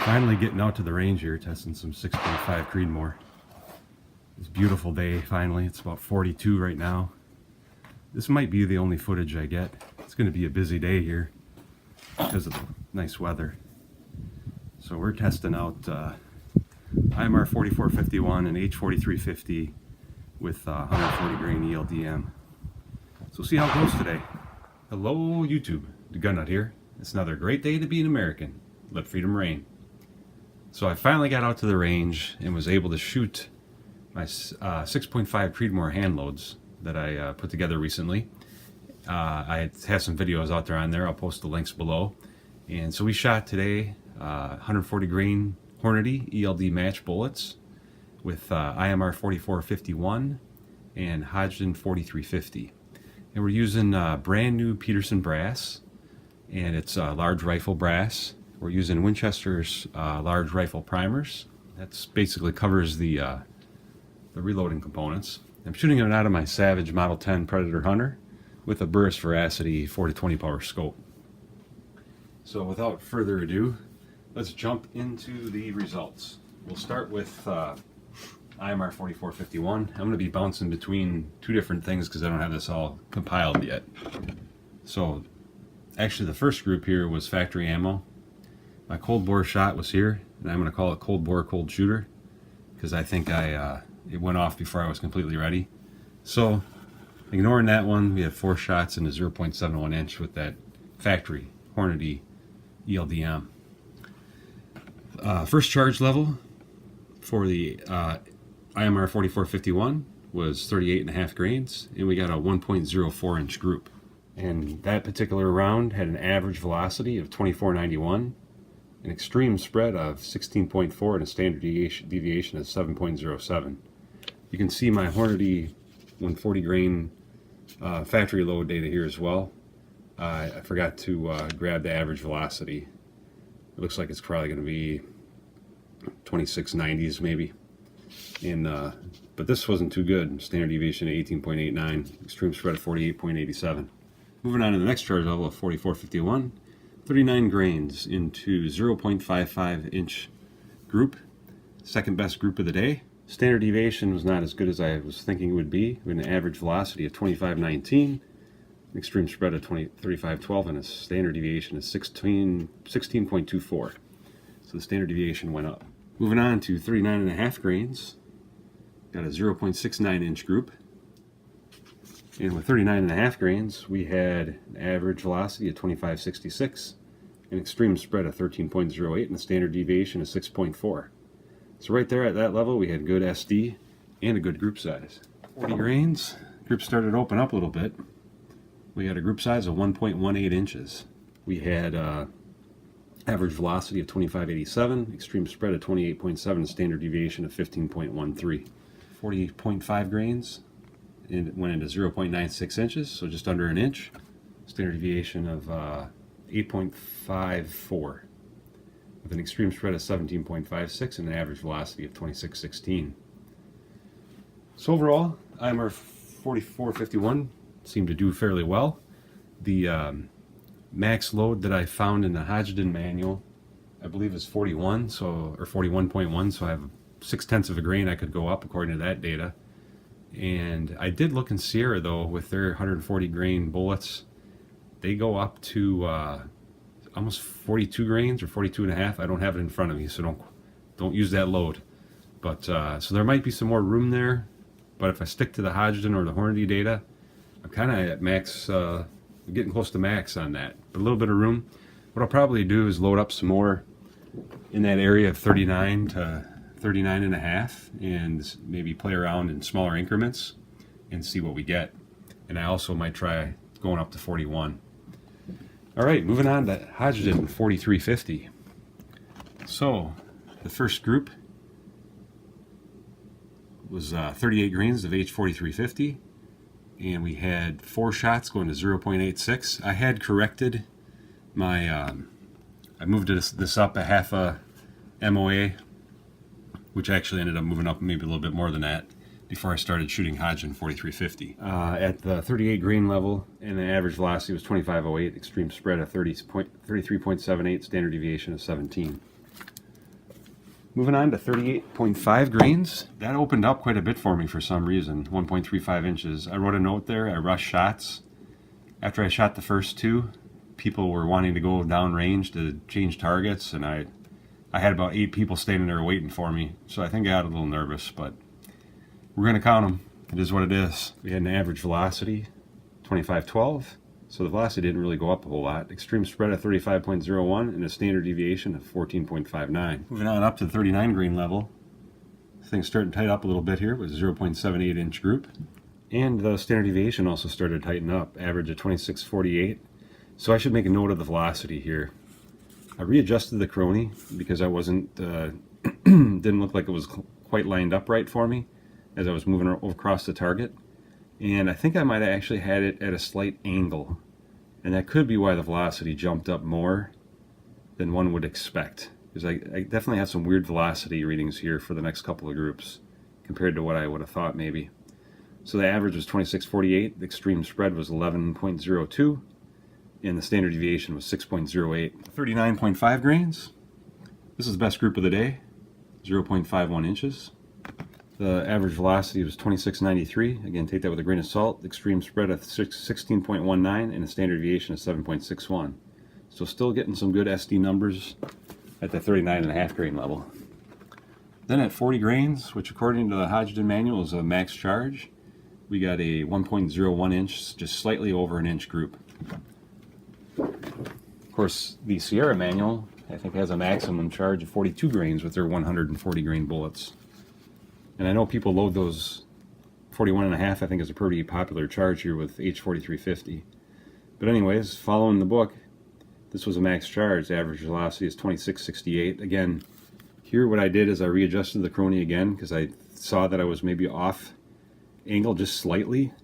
Finally getting out to the range here, testing some 6.5 Creedmoor. It's a beautiful day, finally. It's about 42 right now. This might be the only footage I get. It's going to be a busy day here because of the nice weather. So we're testing out IMR 4451 and H4350 with 140 grain ELD-M. So we'll see how it goes today. Hello YouTube, the Gun Nut here. It's another great day to be an American. Let freedom reign. So I finally got out to the range and was able to shoot my 6.5 Creedmoor hand loads that I put together recently. I have some videos out there on there. I'll post the links below. And so we shot today 140 grain Hornady ELD match bullets with IMR 4451 and Hodgdon 4350. And we're using brand new Peterson brass, and it's large rifle brass. We're using Winchester's large rifle primers. That's basically covers the reloading components. I'm shooting it out of my Savage Model 10 Predator Hunter with a Burris Veracity 4-20 power scope. So without further ado, let's jump into the results. We'll start with IMR 4451. I'm going to be bouncing between two different things because I don't have this all compiled yet. So actually the first group here was factory ammo. My cold bore shot was here, and I'm going to call it cold bore cold shooter because I think it went off before I was completely ready. So ignoring that one, we had 4 shots in the 0.71 inch with that factory Hornady ELD-M. First charge level for the IMR 4451 was 38.5 grains, and we got a 1.04 inch group. And that particular round had an average velocity of 24.91, an extreme spread of 16.4, and a standard deviation of 7.07. You can see my Hornady 140 grain factory load data here as well. I forgot to grab the average velocity. It looks like it's probably going to be 2690s maybe. And but this wasn't too good. Standard deviation of 18.89, extreme spread of 48.87. Moving on to the next charge level of 4451, 39 grains into 0.55 inch group. Second best group of the day. Standard deviation was not as good as I was thinking it would be, with an average velocity of 2519, extreme spread of 3512, and a standard deviation of 16.24. So the standard deviation went up. Moving on to 39.5 grains, got a 0.69 inch group. And with 39.5 grains, we had an average velocity of 2566, an extreme spread of 13.08, and a standard deviation of 6.4. So right there at that level, we had good SD and a good group size. 40 grains, group started to open up a little bit. We had a group size of 1.18 inches. We had average velocity of 2587, extreme spread of 28.7, standard deviation of 15.13. 40.5 grains, and it went into 0.96 inches, so just under an inch. Standard deviation of 8.54, with an extreme spread of 17.56 and an average velocity of 2616. So overall, IMR 4451 seemed to do fairly well. The max load that I found in the Hodgdon manual, I believe, is 41, so, or 41.1, so I have 0.6 of a grain I could go up according to that data. And I did look in Sierra though, with their 140 grain bullets, they go up to almost 42 grains or 42.5. I don't have it in front of me, so don't use that load. But so there might be some more room there. But if I stick to the Hodgdon or the Hornady data, I'm kind of at max, getting close to max on that. But a little bit of room. What I'll probably do is load up some more in that area of 39 to 39.5, and maybe play around in smaller increments and see what we get. And I also might try going up to 41. All right, moving on to Hodgdon 4350. So the first group was 38 grains of H4350, and we had 4 shots going to 0.86. I had corrected my, I moved this up a half a MOA, which actually ended up moving up maybe a little bit more than that before I started shooting Hodgdon 4350. At the 38 grain level, and the average velocity was 2508, extreme spread of 33.78, standard deviation of 17. Moving on to 38.5 grains. That opened up quite a bit for me for some reason, 1.35 inches. I wrote a note there, I rushed shots. After I shot the first two, people were wanting to go down range to change targets, and I had about 8 people standing there waiting for me, so I think I got a little nervous, but we're going to count them. It is what it is. We had an average velocity, 2512, so the velocity didn't really go up a whole lot. Extreme spread of 35.01 and a standard deviation of 14.59. Moving on up to the 39 grain level, things starting to tighten up a little bit here with a 0.78 inch group. And the standard deviation also started to tighten up, average of 2648. So I should make a note of the velocity here. I readjusted the crony because I wasn't, didn't look like it was quite lined up right for me as I was moving across the target. And I think I might have actually had it at a slight angle. And that could be why the velocity jumped up more than one would expect. Because I definitely have some weird velocity readings here for the next couple of groups compared to what I would have thought maybe. So the average was 2648, the extreme spread was 11.02, and the standard deviation was 6.08. 39.5 grains. This is the best group of the day, 0.51 inches. The average velocity was 2693. Again, take that with a grain of salt. Extreme spread of 16.19 and a standard deviation of 7.61. So still getting some good SD numbers at the 39.5 grain level. Then at 40 grains, which according to the Hodgdon manual is a max charge, we got a 1.01 inch, just slightly over an inch group. Of course, the Sierra manual, I think, has a maximum charge of 42 grains with their 140 grain bullets. And I know people load those 41.5, I think is a pretty popular charge here with H4350. But anyways, following the book, this was a max charge. The average velocity is 2668. Again, here what I did is I readjusted the crony again because I saw that I was maybe off angle just slightly,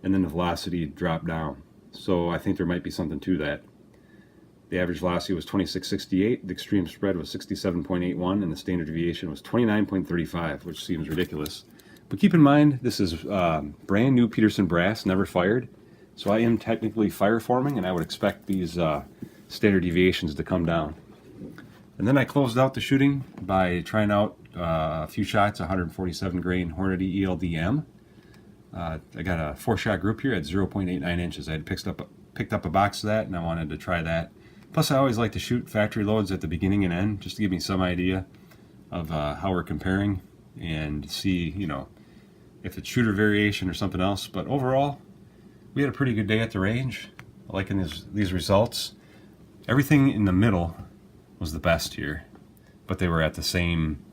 and then the velocity dropped down. So I think there might be something to that. The average velocity was 2668, the extreme spread was 67.81, and the standard deviation was 29.35, which seems ridiculous. But keep in mind, this is brand new Peterson brass, never fired. So I am technically fire forming, and I would expect these standard deviations to come down. And then I closed out the shooting by trying out a few shots, 147 grain Hornady ELD-M. I got a 4-shot group here at 0.89 inches. I had picked up a box of that, and I wanted to try that. Plus, I always like to shoot factory loads at the beginning and end, just to give me some idea of how we're comparing and see, you know, if it's shooter variation or something else. But overall, we had a pretty good day at the range. Liking these results. Everything in the middle was the best here, but they were at the same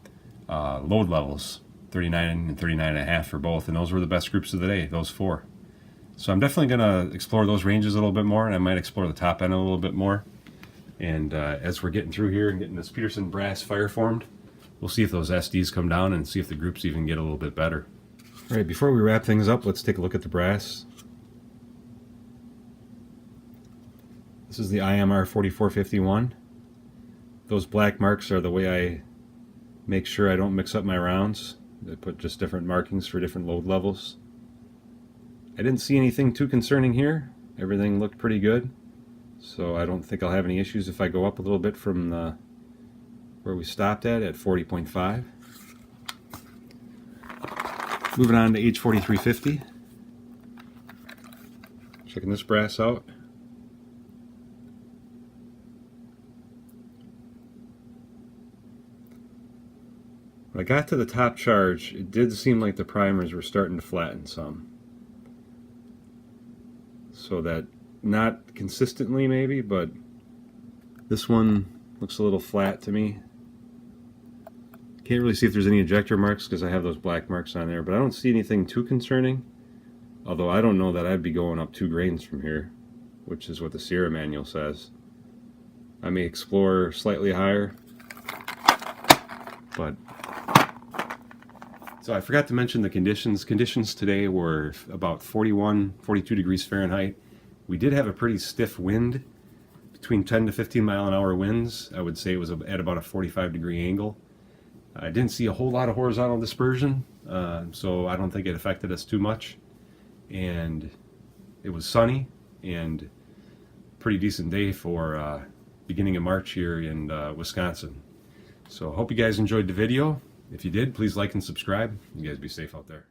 load levels. 39 and 39.5 for both, and those were the best groups of the day, those 4. So I'm definitely going to explore those ranges a little bit more, and I might explore the top end a little bit more. And as we're getting through here and getting this Peterson brass fire formed, we'll see if those SDs come down and see if the groups even get a little bit better. All right, before we wrap things up, let's take a look at the brass. This is the IMR 4451. Those black marks are the way I make sure I don't mix up my rounds. I put just different markings for different load levels. I didn't see anything too concerning here. Everything looked pretty good. So I don't think I'll have any issues if I go up a little bit from where we stopped at 40.5. Moving on to H4350. Checking this brass out. When I got to the top charge, it did seem like the primers were starting to flatten some. So that, not consistently maybe, but this one looks a little flat to me. Can't really see if there's any ejector marks because I have those black marks on there, but I don't see anything too concerning. Although I don't know that I'd be going up 2 grains from here, which is what the Sierra manual says. I may explore slightly higher, but so I forgot to mention the conditions. Conditions today were about 41, 42 degrees Fahrenheit. We did have a pretty stiff wind, between 10 to 15 mile an hour winds. I would say it was at about a 45 degree angle. I didn't see a whole lot of horizontal dispersion, so I don't think it affected us too much. And it was sunny and pretty decent day for beginning of March here in Wisconsin. So I hope you guys enjoyed the video. If you did, please like and subscribe. You guys be safe out there.